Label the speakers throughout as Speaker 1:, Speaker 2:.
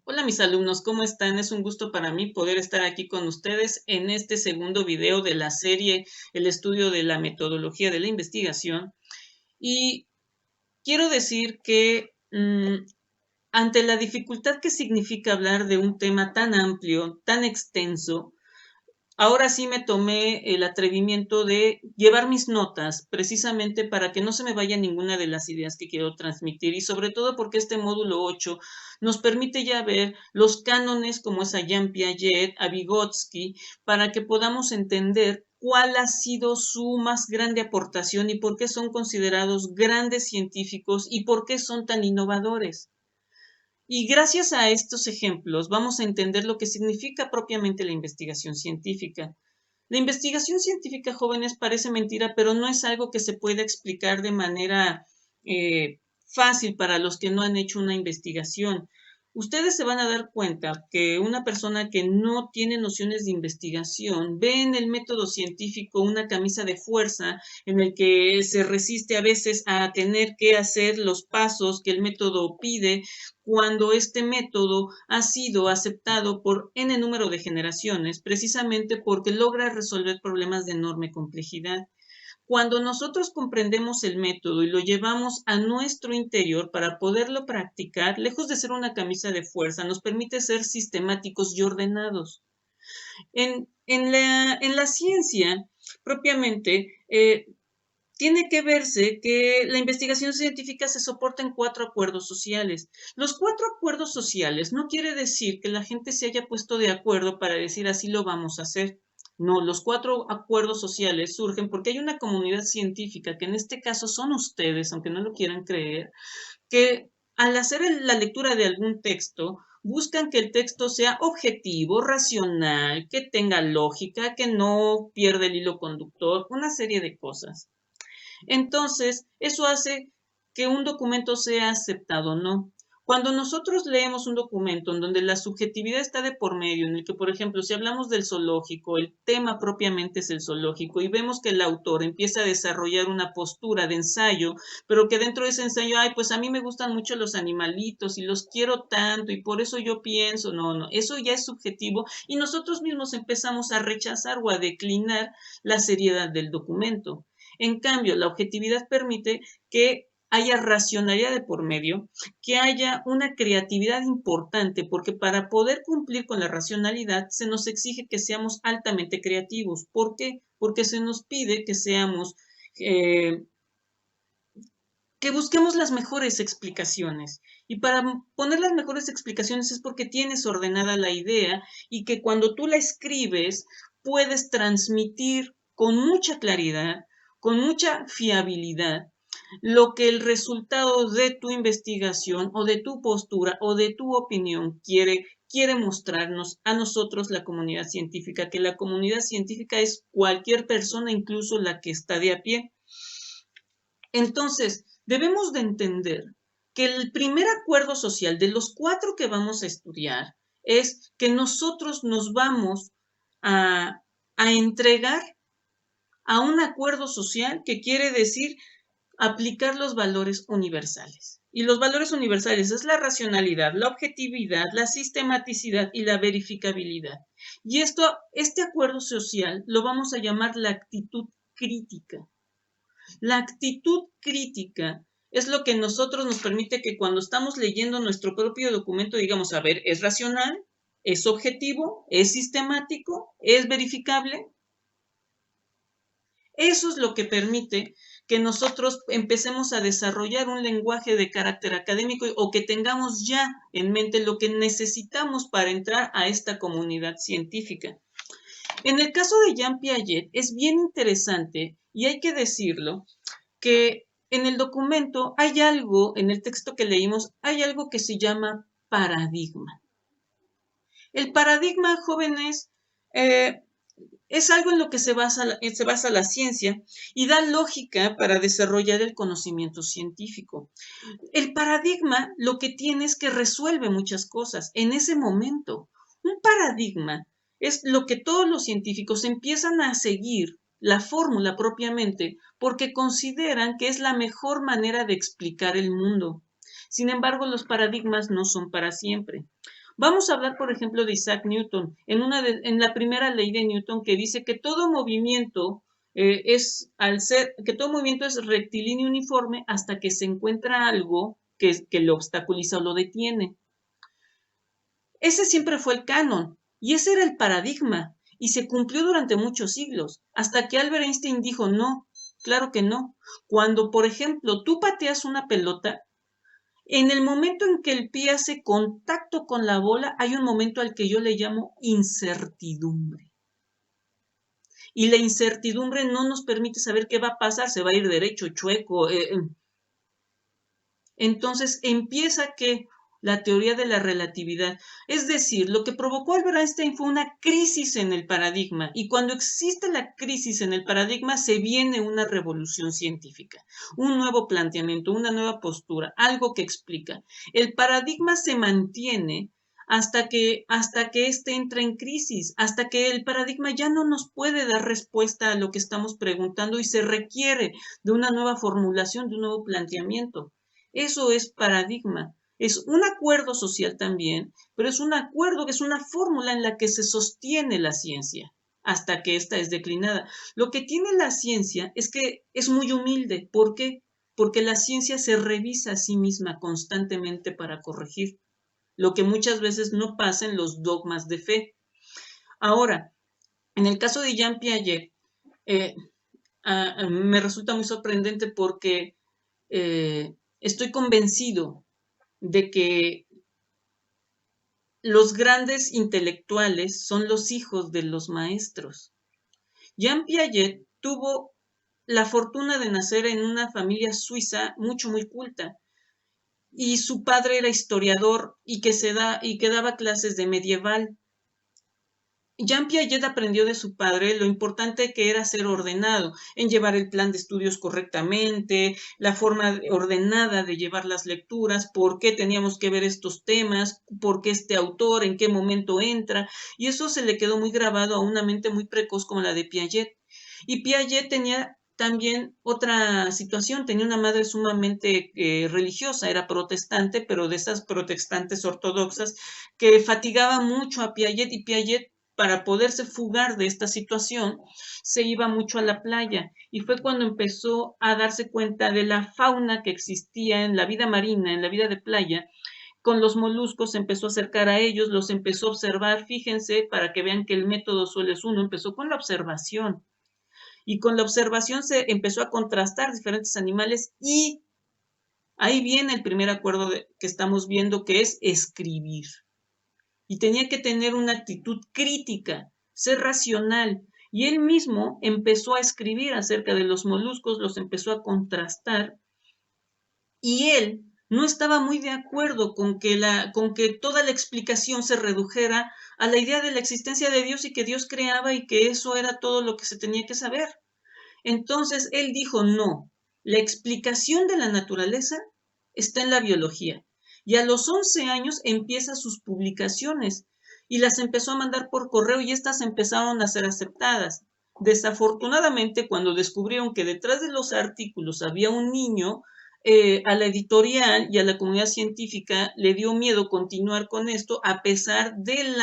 Speaker 1: Hola mis alumnos, ¿cómo están? Es un gusto para mí poder estar aquí con ustedes en este segundo video de la serie El estudio de la metodología de la investigación. Y quiero decir que ante la dificultad que significa hablar de un tema tan amplio, tan extenso, ahora sí me tomé el atrevimiento de llevar mis notas precisamente para que no se me vaya ninguna de las ideas que quiero transmitir y sobre todo porque este módulo 8 nos permite ya ver los cánones como es a Jean Piaget, a Vygotsky, para que podamos entender cuál ha sido su más grande aportación y por qué son considerados grandes científicos y por qué son tan innovadores. Y gracias a estos ejemplos vamos a entender lo que significa propiamente la investigación científica. La investigación científica, jóvenes, parece mentira, pero no es algo que se pueda explicar de manera fácil para los que no han hecho una investigación. Ustedes se van a dar cuenta que una persona que no tiene nociones de investigación ve en el método científico una camisa de fuerza en el que se resiste a veces a tener que hacer los pasos que el método pide cuando este método ha sido aceptado por n número de generaciones, precisamente porque logra resolver problemas de enorme complejidad. Cuando nosotros comprendemos el método y lo llevamos a nuestro interior para poderlo practicar, lejos de ser una camisa de fuerza, nos permite ser sistemáticos y ordenados. En la ciencia, propiamente, tiene que verse que la investigación científica se soporta en 4 acuerdos sociales. Los 4 acuerdos sociales no quiere decir que la gente se haya puesto de acuerdo para decir así lo vamos a hacer. No, los 4 acuerdos sociales surgen porque hay una comunidad científica, que en este caso son ustedes, aunque no lo quieran creer, que al hacer la lectura de algún texto, buscan que el texto sea objetivo, racional, que tenga lógica, que no pierda el hilo conductor, una serie de cosas. Entonces, eso hace que un documento sea aceptado o no. Cuando nosotros leemos un documento en donde la subjetividad está de por medio, en el que, por ejemplo, si hablamos del zoológico, el tema propiamente es el zoológico, y vemos que el autor empieza a desarrollar una postura de ensayo, pero que dentro de ese ensayo, ay, pues a mí me gustan mucho los animalitos y los quiero tanto, y por eso yo pienso, no, eso ya es subjetivo, y nosotros mismos empezamos a rechazar o a declinar la seriedad del documento. En cambio, la objetividad permite que haya racionalidad de por medio, que haya una creatividad importante, porque para poder cumplir con la racionalidad se nos exige que seamos altamente creativos. ¿Por qué? Porque se nos pide que seamos, eh, que busquemos las mejores explicaciones. Y para poner las mejores explicaciones es porque tienes ordenada la idea y que cuando tú la escribes puedes transmitir con mucha claridad, con mucha fiabilidad, lo que el resultado de tu investigación o de tu postura o de tu opinión quiere mostrarnos a nosotros, la comunidad científica, que la comunidad científica es cualquier persona, incluso la que está de a pie. Entonces, debemos de entender que el primer acuerdo social de los 4 que vamos a estudiar es que nosotros nos vamos a entregar a un acuerdo social, que quiere decir aplicar los valores universales. Y los valores universales es la racionalidad, la objetividad, la sistematicidad y la verificabilidad. Y este acuerdo social lo vamos a llamar la actitud crítica. La actitud crítica es lo que nosotros nos permite que cuando estamos leyendo nuestro propio documento digamos, a ver, ¿es racional? ¿Es objetivo? ¿Es sistemático? ¿Es verificable? Eso es lo que permite que nosotros empecemos a desarrollar un lenguaje de carácter académico o que tengamos ya en mente lo que necesitamos para entrar a esta comunidad científica. En el caso de Jean Piaget es bien interesante, y hay que decirlo, que en el documento hay algo, en el texto que leímos, hay algo que se llama paradigma. El paradigma, jóvenes, es algo en lo que se basa la ciencia y da lógica para desarrollar el conocimiento científico. El paradigma lo que tiene es que resuelve muchas cosas en ese momento. Un paradigma es lo que todos los científicos empiezan a seguir, la fórmula propiamente, porque consideran que es la mejor manera de explicar el mundo. Sin embargo, los paradigmas no son para siempre. Vamos a hablar, por ejemplo, de Isaac Newton, en la primera ley de Newton, que dice que todo movimiento que todo movimiento es rectilíneo uniforme hasta que se encuentra algo que lo obstaculiza o lo detiene. Ese siempre fue el canon y ese era el paradigma y se cumplió durante muchos siglos, hasta que Albert Einstein dijo no, claro que no. Cuando, por ejemplo, tú pateas una pelota, en el momento en que el pie hace contacto con la bola, hay un momento al que yo le llamo incertidumbre. Y la incertidumbre no nos permite saber qué va a pasar, se va a ir derecho, chueco. Entonces empieza que la teoría de la relatividad, es decir, lo que provocó Albert Einstein fue una crisis en el paradigma y cuando existe la crisis en el paradigma se viene una revolución científica, un nuevo planteamiento, una nueva postura, algo que explica. El paradigma se mantiene hasta que éste entra en crisis, hasta que el paradigma ya no nos puede dar respuesta a lo que estamos preguntando y se requiere de una nueva formulación, de un nuevo planteamiento. Eso es paradigma. Es un acuerdo social también, pero es un acuerdo que es una fórmula en la que se sostiene la ciencia hasta que ésta es declinada. Lo que tiene la ciencia es que es muy humilde. ¿Por qué? Porque la ciencia se revisa a sí misma constantemente para corregir, lo que muchas veces no pasa en los dogmas de fe. Ahora, en el caso de Jean Piaget, eh, me resulta muy sorprendente porque estoy convencido de que los grandes intelectuales son los hijos de los maestros. Jean Piaget tuvo la fortuna de nacer en una familia suiza muy culta y su padre era historiador y que daba clases de medieval. Jean Piaget aprendió de su padre lo importante que era ser ordenado, en llevar el plan de estudios correctamente, la forma ordenada de llevar las lecturas, por qué teníamos que ver estos temas, por qué este autor, en qué momento entra, y eso se le quedó muy grabado a una mente muy precoz como la de Piaget. Y Piaget tenía también otra situación, tenía una madre sumamente religiosa, era protestante, pero de esas protestantes ortodoxas que fatigaba mucho a Piaget y Piaget para poderse fugar de esta situación, se iba mucho a la playa y fue cuando empezó a darse cuenta de la fauna que existía en la vida marina, en la vida de playa. Con los moluscos se empezó a acercar a ellos, los empezó a observar, fíjense, para que vean que el método solo es uno, empezó con la observación y con la observación se empezó a contrastar diferentes animales y ahí viene el primer acuerdo que estamos viendo, que es escribir. Y tenía que tener una actitud crítica, ser racional. Y él mismo empezó a escribir acerca de los moluscos, los empezó a contrastar. Y él no estaba muy de acuerdo con que toda la explicación se redujera a la idea de la existencia de Dios y que Dios creaba y que eso era todo lo que se tenía que saber. Entonces él dijo, no, la explicación de la naturaleza está en la biología. Y a los 11 años empieza sus publicaciones y las empezó a mandar por correo y estas empezaron a ser aceptadas. Desafortunadamente, cuando descubrieron que detrás de los artículos había un niño, a la editorial y a la comunidad científica le dio miedo continuar con esto a pesar del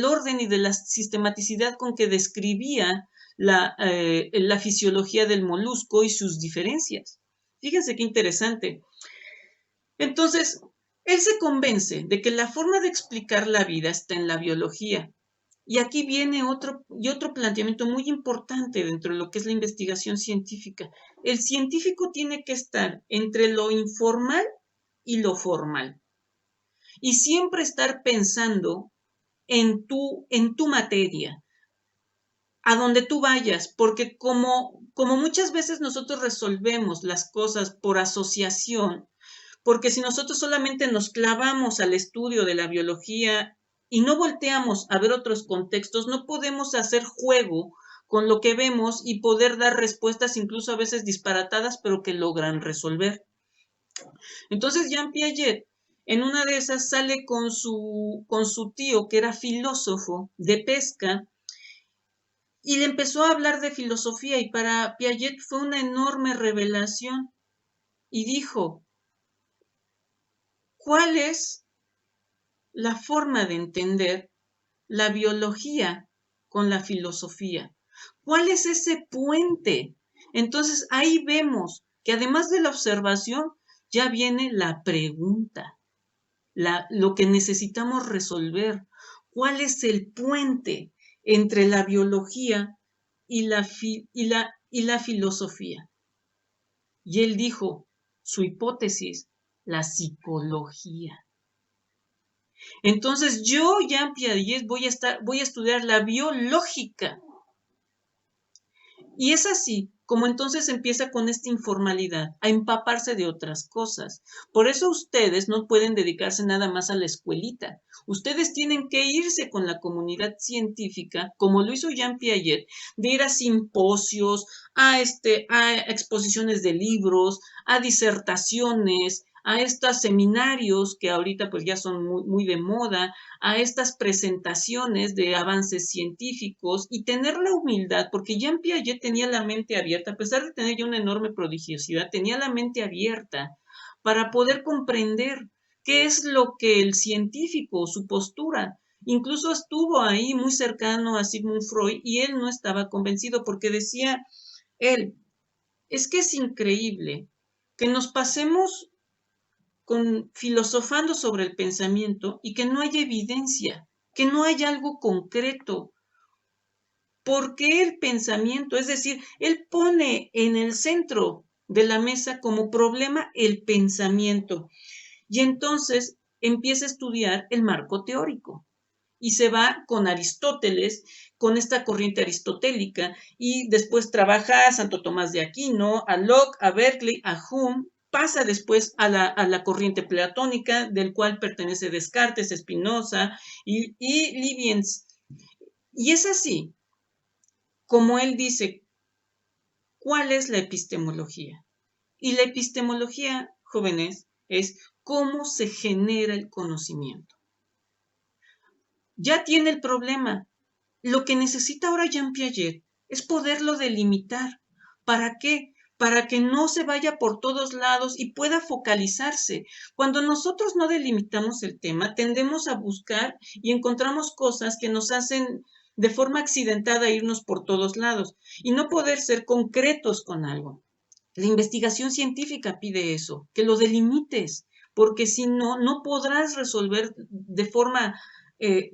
Speaker 1: orden y de la sistematicidad con que describía la fisiología del molusco y sus diferencias. Fíjense qué interesante. Entonces, él se convence de que la forma de explicar la vida está en la biología. Y aquí viene otro planteamiento muy importante dentro de lo que es la investigación científica. El científico tiene que estar entre lo informal y lo formal. Y siempre estar pensando en tu materia, a donde tú vayas, porque como muchas veces nosotros resolvemos las cosas por asociación, porque si nosotros solamente nos clavamos al estudio de la biología y no volteamos a ver otros contextos, no podemos hacer juego con lo que vemos y poder dar respuestas incluso a veces disparatadas, pero que logran resolver. Entonces Jean Piaget en una de esas sale con su tío, que era filósofo de pesca, y le empezó a hablar de filosofía y para Piaget fue una enorme revelación y dijo, ¿cuál es la forma de entender la biología con la filosofía? ¿Cuál es ese puente? Entonces ahí vemos que además de la observación, ya viene la pregunta, lo que necesitamos resolver. ¿Cuál es el puente entre la biología y la filosofía? Y él dijo, su hipótesis, la psicología. Entonces yo, Jean Piaget, voy a estudiar la biológica. Y es así como entonces empieza con esta informalidad, a empaparse de otras cosas. Por eso ustedes no pueden dedicarse nada más a la escuelita. Ustedes tienen que irse con la comunidad científica, como lo hizo Jean Piaget, de ir a simposios, a exposiciones de libros, a disertaciones, a estos seminarios que ahorita pues ya son muy de moda, a estas presentaciones de avances científicos y tener la humildad, porque Jean Piaget tenía la mente abierta, a pesar de tener ya una enorme prodigiosidad, tenía la mente abierta para poder comprender qué es lo que el científico, su postura, incluso estuvo ahí muy cercano a Sigmund Freud y él no estaba convencido porque decía él, es que es increíble que nos pasemos filosofando sobre el pensamiento y que no haya evidencia, que no haya algo concreto. ¿Por qué el pensamiento? Es decir, él pone en el centro de la mesa como problema el pensamiento y entonces empieza a estudiar el marco teórico y se va con Aristóteles, con esta corriente aristotélica y después trabaja a Santo Tomás de Aquino, a Locke, a Berkeley, a Hume, pasa después a la corriente platónica, del cual pertenece Descartes, Spinoza y Leibniz. Y es así como él dice, ¿cuál es la epistemología? Y la epistemología, jóvenes, es cómo se genera el conocimiento. Ya tiene el problema. Lo que necesita ahora Jean Piaget es poderlo delimitar. ¿Para qué? Para que no se vaya por todos lados y pueda focalizarse. Cuando nosotros no delimitamos el tema, tendemos a buscar y encontramos cosas que nos hacen de forma accidentada irnos por todos lados y no poder ser concretos con algo. La investigación científica pide eso, que lo delimites, porque si no, no podrás resolver de forma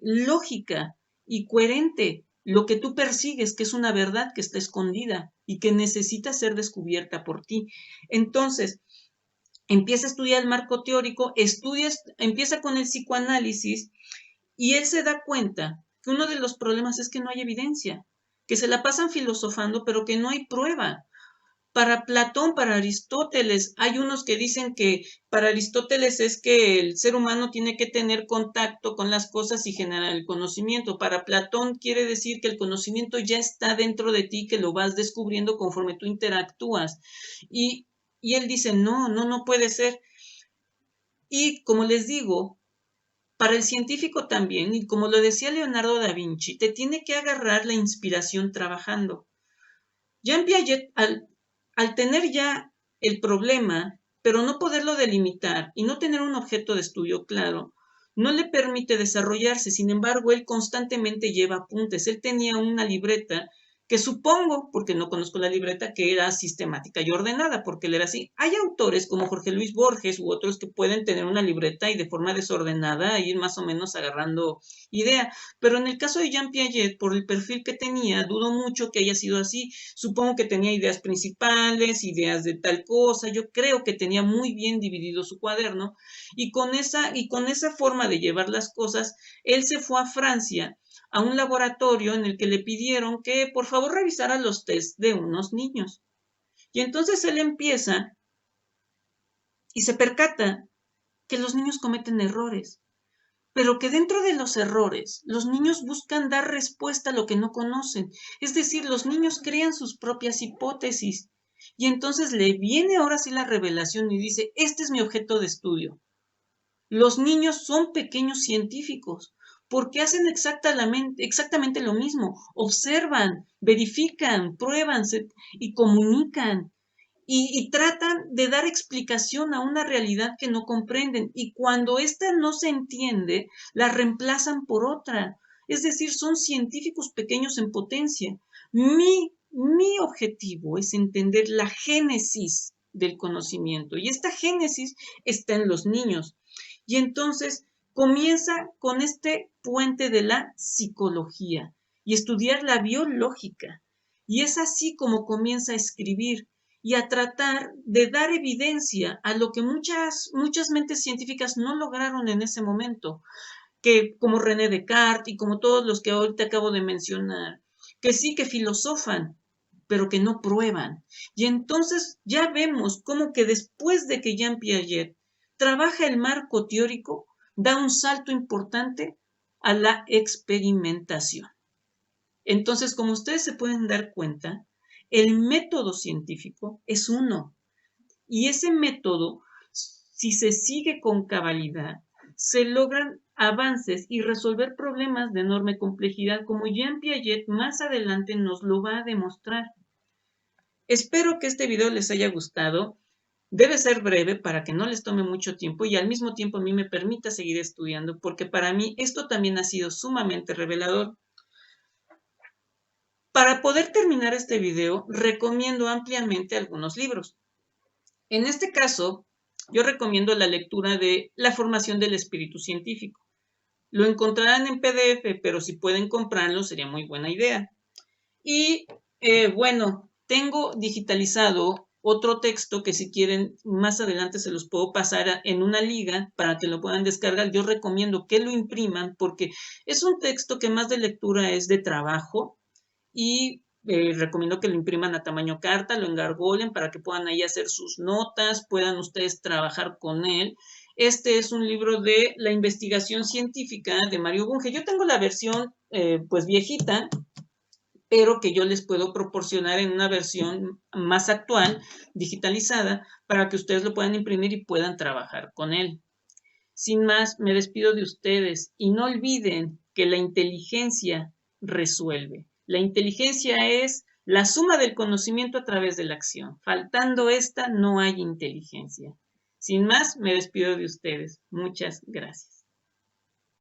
Speaker 1: lógica y coherente lo que tú persigues, que es una verdad que está escondida y que necesita ser descubierta por ti. Entonces, empieza a estudiar el marco teórico, empieza con el psicoanálisis y él se da cuenta que uno de los problemas es que no hay evidencia, que se la pasan filosofando, pero que no hay prueba. Para Platón, para Aristóteles, hay unos que dicen que para Aristóteles es que el ser humano tiene que tener contacto con las cosas y generar el conocimiento. Para Platón quiere decir que el conocimiento ya está dentro de ti, que lo vas descubriendo conforme tú interactúas. Y él dice, no puede ser. Y como les digo, para el científico también, y como lo decía Leonardo da Vinci, te tiene que agarrar la inspiración trabajando. Jean Piaget, al tener ya el problema, pero no poderlo delimitar y no tener un objeto de estudio claro, no le permite desarrollarse. Sin embargo, él constantemente lleva apuntes. Él tenía una libreta que supongo, porque no conozco la libreta, que era sistemática y ordenada, porque él era así. Hay autores como Jorge Luis Borges u otros que pueden tener una libreta y de forma desordenada ir más o menos agarrando idea, pero en el caso de Jean Piaget, por el perfil que tenía, dudo mucho que haya sido así. Supongo que tenía ideas principales, ideas de tal cosa. Yo creo que tenía muy bien dividido su cuaderno y con esa forma de llevar las cosas, él se fue a Francia a un laboratorio en el que le pidieron que por favor revisara los test de unos niños. Y entonces él empieza y se percata que los niños cometen errores, pero que dentro de los errores, los niños buscan dar respuesta a lo que no conocen. Es decir, los niños crean sus propias hipótesis. Y entonces le viene ahora sí la revelación y dice, este es mi objeto de estudio. Los niños son pequeños científicos porque hacen exactamente lo mismo. Observan, verifican, prueban y comunican. y tratan de dar explicación a una realidad que no comprenden. Y cuando ésta no se entiende, la reemplazan por otra. Es decir, son científicos pequeños en potencia. Mi objetivo es entender la génesis del conocimiento. Y esta génesis está en los niños. Y entonces comienza con este puente de la psicología y estudiar la biológica. Y es así como comienza a escribir y a tratar de dar evidencia a lo que muchas mentes científicas no lograron en ese momento, que como René Descartes y como todos los que ahorita acabo de mencionar, que sí que filosofan, pero que no prueban. Y entonces ya vemos cómo que después de que Jean Piaget trabaja el marco teórico, da un salto importante a la experimentación. Entonces, como ustedes se pueden dar cuenta, el método científico es uno. Y ese método, si se sigue con cabalidad, se logran avances y resolver problemas de enorme complejidad, como Jean Piaget más adelante nos lo va a demostrar. Espero que este video les haya gustado. Debe ser breve para que no les tome mucho tiempo y al mismo tiempo a mí me permita seguir estudiando, porque para mí esto también ha sido sumamente revelador. Para poder terminar este video, recomiendo ampliamente algunos libros. En este caso, yo recomiendo la lectura de La formación del espíritu científico. Lo encontrarán en PDF, pero si pueden comprarlo sería muy buena idea. Y bueno, tengo digitalizado otro texto que si quieren más adelante se los puedo pasar en una liga para que lo puedan descargar. Yo recomiendo que lo impriman porque es un texto que más de lectura es de trabajo y recomiendo que lo impriman a tamaño carta, lo engargolen para que puedan ahí hacer sus notas, puedan ustedes trabajar con él. Este es un libro de la investigación científica de Mario Bunge. Yo tengo la versión pues viejita, pero que yo les puedo proporcionar en una versión más actual, digitalizada, para que ustedes lo puedan imprimir y puedan trabajar con él. Sin más, me despido de ustedes y no olviden que la inteligencia resuelve. La inteligencia es la suma del conocimiento a través de la acción. Faltando esta, no hay inteligencia. Sin más, me despido de ustedes. Muchas gracias.